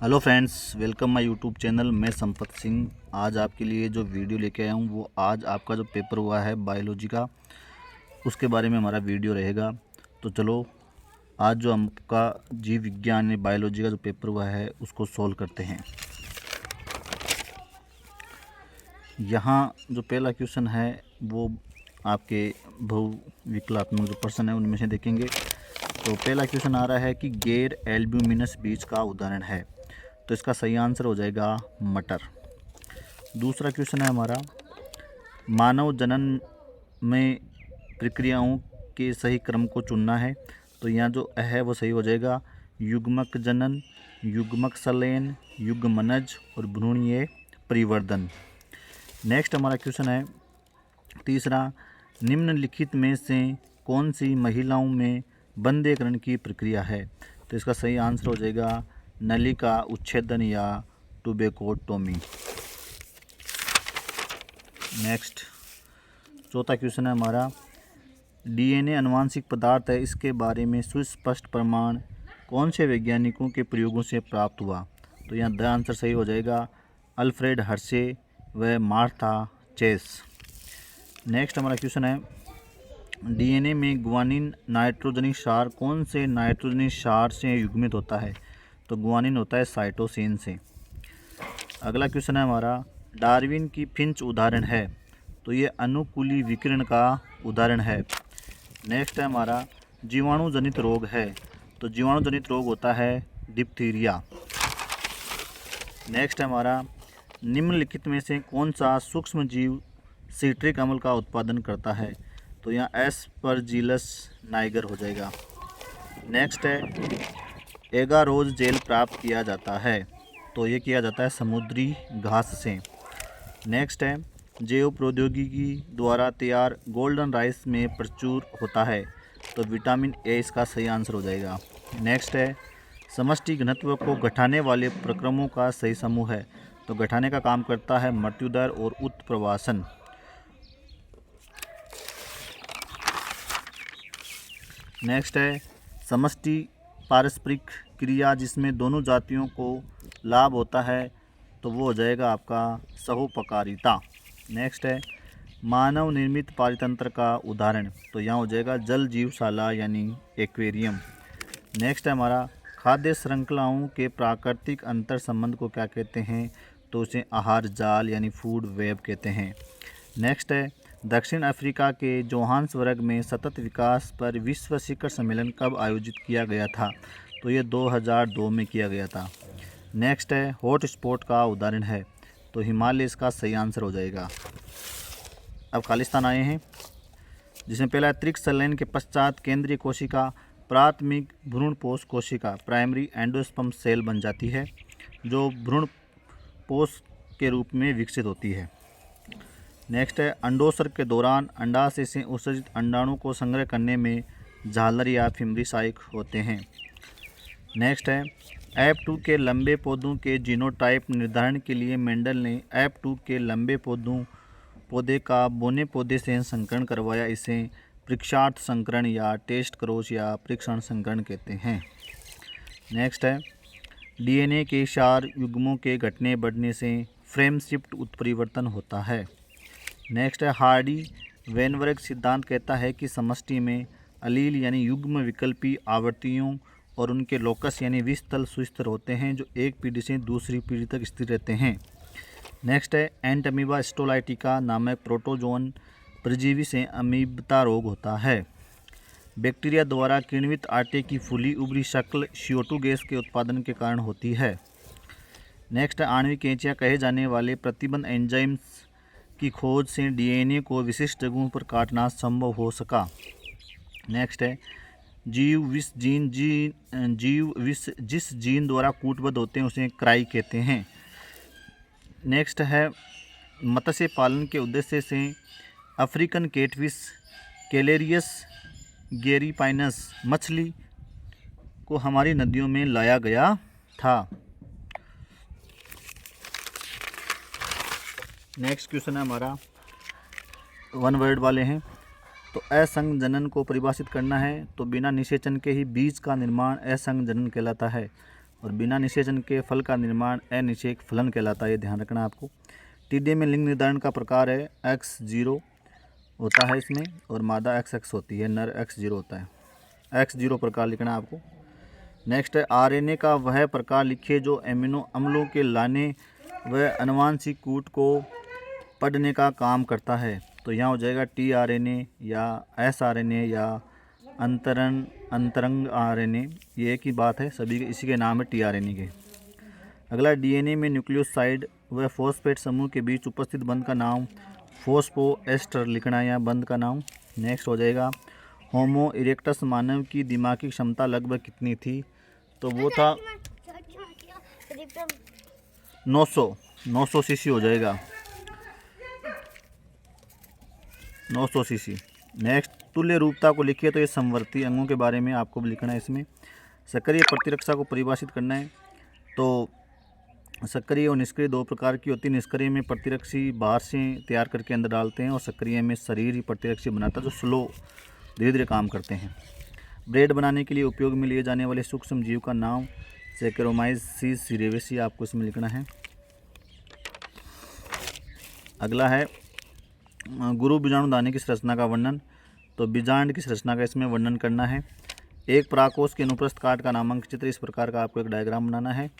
Hello friends, welcome my YouTube channel. मैं संपत सिंह आज आपके लिए जो वीडियो लेके आया हूँ वो आज आपका जो पेपर हुआ है बायोलॉजी का, उसके बारे में हमारा वीडियो रहेगा। तो चलो आज जो आपका जीव विज्ञान या बायोलॉजी का जो पेपर हुआ है उसको सॉल्व करते हैं। यहाँ जो पहला क्वेश्चन है वो आपके बहुविकलात्मक जो पर्सन है उनमें से देखेंगे। तो पहला क्वेश्चन आ रहा है कि गैर एल्ब्यूमिनस बीज का उदाहरण है, तो इसका सही आंसर हो जाएगा मटर। दूसरा क्वेश्चन है हमारा, मानव जनन में प्रक्रियाओं के सही क्रम को चुनना है, तो यहाँ जो है वो सही हो जाएगा युग्मक जनन, युग्मक संलयन, युग्मनज और भ्रूणीय परिवर्धन। नेक्स्ट हमारा क्वेश्चन है तीसरा, निम्नलिखित में से कौन सी महिलाओं में बंदेकरण की प्रक्रिया है, तो इसका सही आंसर हो जाएगा नलिका उच्छेदन या ट्यूबेकोटोमी। नेक्स्ट चौथा क्वेश्चन है हमारा, डीएनए आनुवांशिक पदार्थ है, इसके बारे में सुस्पष्ट प्रमाण कौन से वैज्ञानिकों के प्रयोगों से प्राप्त हुआ, तो यहाँ द आंसर सही हो जाएगा अल्फ्रेड हर्शे व मार्था चेस। नेक्स्ट हमारा क्वेश्चन है, डीएनए में ग्वानिन नाइट्रोजनी क्षार कौन से नाइट्रोजनी क्षार से युग्मित होता है, तो ग्वानिन होता है साइटोसिन से। अगला क्वेश्चन है हमारा, डार्विन की फिंच उदाहरण है, तो ये अनुकूली विकिरण का उदाहरण है। नेक्स्ट है हमारा, जीवाणु जनित रोग है, तो जीवाणु जनित रोग होता है डिप्थीरिया। नेक्स्ट है हमारा, निम्नलिखित में से कौन सा सूक्ष्म जीव सिट्रिक अम्ल का उत्पादन करता है, तो यहाँ एस्परजिलस नाइगर हो जाएगा। नेक्स्ट है, एगारोज जेल प्राप्त किया जाता है, तो ये किया जाता है समुद्री घास से। नेक्स्ट है, जैव प्रौद्योगिकी द्वारा तैयार गोल्डन राइस में प्रचुर होता है, तो विटामिन ए इसका सही आंसर हो जाएगा। नेक्स्ट है, समष्टि घनत्व को घटाने वाले प्रक्रमों का सही समूह है, तो घटाने का काम करता है मृत्युदर और उत्प्रवासन। नेक्स्ट है, समष्टि पारस्परिक क्रिया जिसमें दोनों जातियों को लाभ होता है, तो वो हो जाएगा आपका सहोपकारिता। नेक्स्ट है, मानव निर्मित पारितंत्र का उदाहरण, तो यहाँ हो जाएगा जल जीवशाला यानी एक्वेरियम। नेक्स्ट है हमारा, खाद्य श्रृंखलाओं के प्राकृतिक अंतर संबंध को क्या कहते हैं, तो उसे आहार जाल यानी फूड वेब कहते हैं। नेक्स्ट है, दक्षिण अफ्रीका के जोहान्सबर्ग में सतत विकास पर विश्व शिखर सम्मेलन कब आयोजित किया गया था, तो ये 2002 में किया गया था। नेक्स्ट है, हॉट स्पॉट का उदाहरण है, तो हिमालय इसका सही आंसर हो जाएगा। अब खालिस्तान आए हैं, जिसमें पहला त्रिक संलयन के पश्चात केंद्रीय कोशिका प्राथमिक भ्रूणपोष कोशिका प्राइमरी एंडोस्पर्म सेल बन जाती है, जो भ्रूणपोष के रूप में विकसित होती है। नेक्स्ट है, अंडोत्सर्ग के दौरान अंडाशय से उत्सर्जित अंडाणु को संग्रह करने में झालर या फिमरी सहायक होते हैं। नेक्स्ट है, F2 के लंबे पौधों के जीनोटाइप निर्धारण के लिए मेंडल ने F2 के लंबे पौधे का बोने पौधे से संकरण करवाया, इसे परीक्षार्थ संकरण या टेस्ट क्रॉस या परीक्षण संकरण कहते हैं। नेक्स्ट है, डीएनए के क्षार युग्मों के घटने बढ़ने से फ्रेम शिफ्ट उत्परिवर्तन होता है। नेक्स्ट है, हार्डी वेनबर्ग सिद्धांत कहता है कि समष्टि में अलील यानी युग्म विकल्पी आवृत्तियों और उनके लोकस यानी विस्थल सुस्थिर होते हैं, जो एक पीढ़ी से दूसरी पीढ़ी तक स्थिर रहते हैं। नेक्स्ट है, एंटमीबा स्टोलाइटिका नामक प्रोटोजोन परजीवी से अमीबता रोग होता है। बैक्टीरिया द्वारा किण्वित आटे की फूली उभरी शक्ल CO2 गैस के उत्पादन के कारण होती है। नेक्स्ट है, आणविक कैंचियाँ कहे जाने वाले प्रतिबंध एंजाइम्स की खोज से डीएनए को विशिष्ट जगहों पर काटना संभव हो सका। नेक्स्ट है, जीव विष जिस जीन द्वारा कूटबद्ध होते हैं उसे क्राई कहते हैं। नेक्स्ट है, मत्स्य पालन के उद्देश्य से अफ्रीकन कैटफिश कैलेरियस गैरीपाइनस मछली को हमारी नदियों में लाया गया था। नेक्स्ट क्वेश्चन है हमारा, वन वर्ड वाले हैं, तो असंघ को परिभाषित करना है, तो बिना निषेचन के ही बीज का निर्माण असंघ कहलाता है। और बिना निषेचन के फल का निर्माण अनिषेक फलन कहलाता है, ये ध्यान रखना आपको। टिड्डे में लिंग निर्धारण का प्रकार है X0 होता है इसमें, और मादा XX होती है, नर X0 होता है। X0 प्रकार लिखना आपको। नेक्स्ट है RNA का वह प्रकार लिखिए जो एमिनो अम्लों के लाने व अनुवांशिक कूट को पढ़ने का काम करता है। तो यहाँ हो जाएगा tRNA या sRNA या अंतरंग RNA, ये एक ही बात है, सभी इसी के नाम है tRNA के। अगला DNA में न्यूक्लियोसाइड व फॉस्फेट समूह के बीच उपस्थित बंध का नाम फॉस्फोएस्टर लिखना है, या बंध का नाम। नेक्स्ट हो जाएगा होमो इरेक्टस मानव की दिमागी क्षमता लगभग कितनी थी, तो वो था 900 सीसी हो जाएगा, 900 सीसी। नेक्स्ट तुल्य रूपता को लिखिए, तो ये समवर्ती अंगों के बारे में आपको लिखना है इसमें। सक्रिय प्रतिरक्षा को परिभाषित करना है, तो सक्रिय और निष्क्रिय दो प्रकार की होती है। निष्क्रिय में प्रतिरक्षी बाहर से तैयार करके अंदर डालते हैं, और सक्रिय में शरीर ही प्रतिरक्षी बनाता है, जो स्लो धीरे धीरे काम करते हैं। ब्रेड बनाने के लिए उपयोग में लिए जाने वाले सूक्ष्म जीव का नाम सैकेरोमाइसीस सीरेवेसी आपको इसमें लिखना है। अगला है गुरु बीजाणु दाने की संरचना का वर्णन, तो बीजांड की संरचना का इसमें वर्णन करना है। एक पराकोष के अनुप्रस्थ काट का नामांकित चित्र, इस प्रकार का आपको एक डायग्राम बनाना है।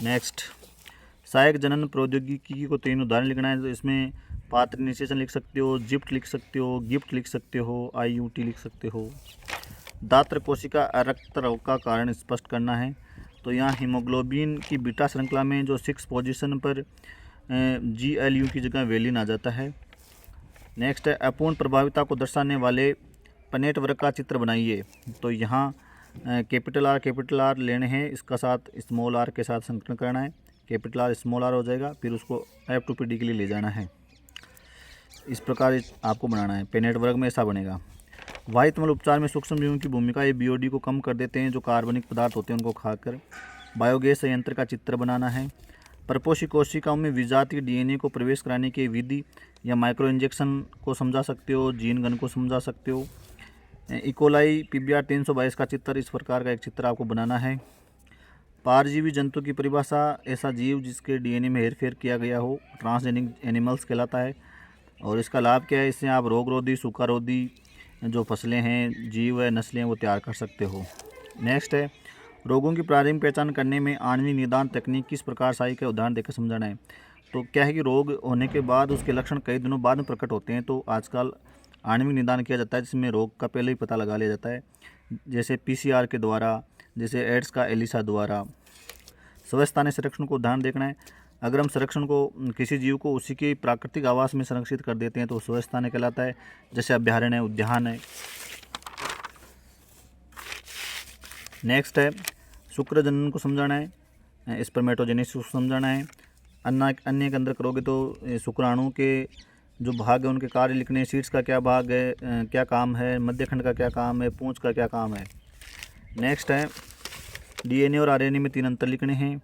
नेक्स्ट सहायक जनन प्रौद्योगिकी को 3 उदाहरण लिखना है, तो इसमें पात्र निषेचन लिख सकते हो, जिप्ट लिख सकते हो, गिफ्ट लिख सकते हो, IUT लिख सकते हो। दात्र कोशिका रक्तस्राव का कारण स्पष्ट करना है, तो यहाँ हीमोग्लोबिन की बीटा श्रृंखला में जो 6 पोजीशन पर GLU की जगह वेलिन आ जाता है। नेक्स्ट है अपूर्ण प्रभाविता को दर्शाने वाले पनेट वर्ग का चित्र बनाइए, तो यहाँ कैपिटल R लेने हैं, इसका साथ स्मॉल r के साथ संकलन करना है, कैपिटल R स्मॉल r हो जाएगा, फिर उसको F2PD के लिए ले जाना है। इस प्रकार आपको बनाना है, पेनेट वर्ग में ऐसा बनेगा। वायुतमल उपचार में सूक्ष्म जीवों की भूमिका, ये BOD को कम कर देते हैं, जो कार्बनिक पदार्थ होते हैं उनको खाकर। बायोगैस संयंत्र का चित्र बनाना है। परपोषी कोशिकाओं में विजातीय DNA को प्रवेश कराने की विधि या माइक्रो इंजेक्शन को समझा सकते हो, जीन गन को समझा सकते हो। इकोलाई PBR 322 का चित्र, इस प्रकार का एक चित्र आपको बनाना है। पारजीवी जंतु की परिभाषा, ऐसा जीव जिसके DNA में हेरफेर किया गया हो, ट्रांसजेनिक एनिमल्स कहलाता है। और इसका लाभ क्या है, इससे आप रोग रोधी, सूखा रोधी जो फसलें हैं, जीव है, नस्लें वो तैयार कर सकते हो। नेक्स्ट है रोगों की प्रारंभिक पहचान करने में आणविक निदान तकनीक किस प्रकार सहायक है, उदाहरण देकर समझाना है। तो क्या है कि रोग होने के बाद उसके लक्षण कई दिनों बाद में प्रकट होते हैं, तो आजकल आणविक निदान किया जाता है, जिसमें रोग का पहले ही पता लगा लिया जाता है, जैसे PCR के द्वारा, जैसे एड्स का ELISA द्वारा। स्वस्थानीय संरक्षण को उदाहरण देखना है। अगर हम संरक्षण को किसी जीव को उसी के प्राकृतिक आवास में संरक्षित कर देते हैं तो स्वस्थानीय कहलाता है, जैसे अभ्यारण्य है, उद्यान है। नेक्स्ट है शुक्र जनन को समझाना है, स्पर्मेटोजेनेसिस को समझाना है। अन्य के अंदर करोगे तो शुक्राणु के जो भाग है उनके कार्य लिखने, सीड्स का क्या भाग है, क्या काम है, मध्यखंड का क्या काम है, पूंछ का क्या काम है। नेक्स्ट है DNA और RNA में 3 अंतर लिखने हैं,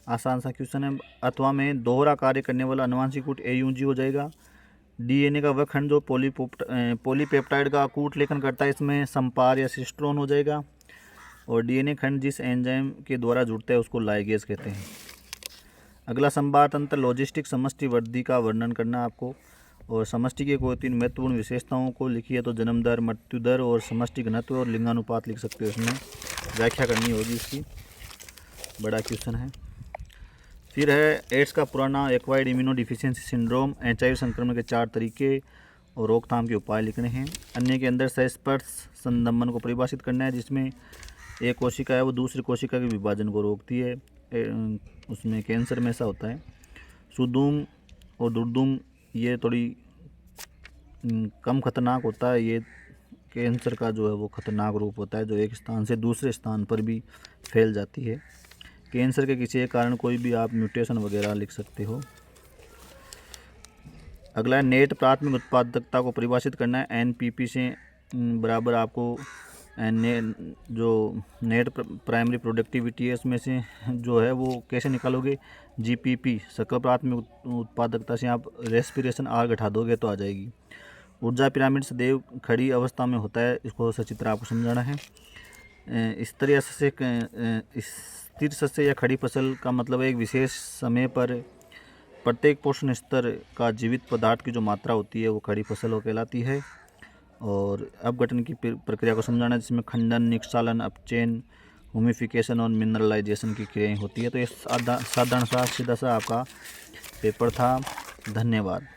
आसान सा क्वेश्चन है। अथवा में दोहरा कार्य करने वाला अनुवांशिक कूट AUG हो जाएगा। DNA का वह खंड जो पॉलीपेप्टाइड का कूट लेखन करता है, इसमें संपार या सिस्ट्रोन हो जाएगा। और DNA खंड जिस एंजाइम के द्वारा जुड़ता है उसको लाइगेज कहते हैं। अगला संवाद तंत्र लॉजिस्टिक समष्टि वृद्धि का वर्णन करना आपको, और समष्टि के कोई 3 महत्वपूर्ण विशेषताओं को लिखिए, तो जन्म दर, मृत्यु दर और समष्टि घनत्व और लिंगानुपात लिख सकते हो, इसमें व्याख्या करनी होगी इसकी, बड़ा क्वेश्चन है। फिर है एड्स का पुराना acquired immuno deficiency syndrome, HIV संक्रमण के 4 तरीके और रोकथाम के उपाय लिखने हैं। अन्य के अंदर सहस्पर्श संदमन को परिभाषित करना है, जिसमें एक कोशिका है वो दूसरी कोशिका के विभाजन को रोकती है, उसमें कैंसर में ऐसा होता है। सुदूम और दुर्दुम ये थोड़ी कम खतरनाक होता है, ये कैंसर का जो है वो खतरनाक रूप होता है, जो एक स्थान से दूसरे स्थान पर भी फैल जाती है। कैंसर के किसी एक कारण कोई भी आप म्यूटेशन वगैरह लिख सकते हो। अगला नेट प्राथमिक उत्पादकता को परिभाषित करना है, NPP से बराबर आपको जो नेट प्राइमरी प्रोडक्टिविटी है उसमें से जो है वो कैसे निकालोगे, GPP सकल प्राथमिक उत्पादकता से आप रेस्पिरेशन R घटा दोगे तो आ जाएगी। ऊर्जा पिरामिड सदैव खड़ी अवस्था में होता है, इसको सचित्र आपको समझाना है। स्तरीय सस्य स्थिर सस्य या खड़ी फसल का मतलब एक विशेष समय पर प्रत्येक पोषण स्तर का जीवित पदार्थ की जो मात्रा होती है वो खड़ी फसल कहलाती है। और अपघटन की प्रक्रिया को समझाना, जिसमें खंडन, निक्षालन, अपचयन, ह्यूमिफिकेशन और मिनरलाइजेशन की क्रियाएं होती है। तो ये साधारण सा सीधा सा आपका पेपर था। धन्यवाद।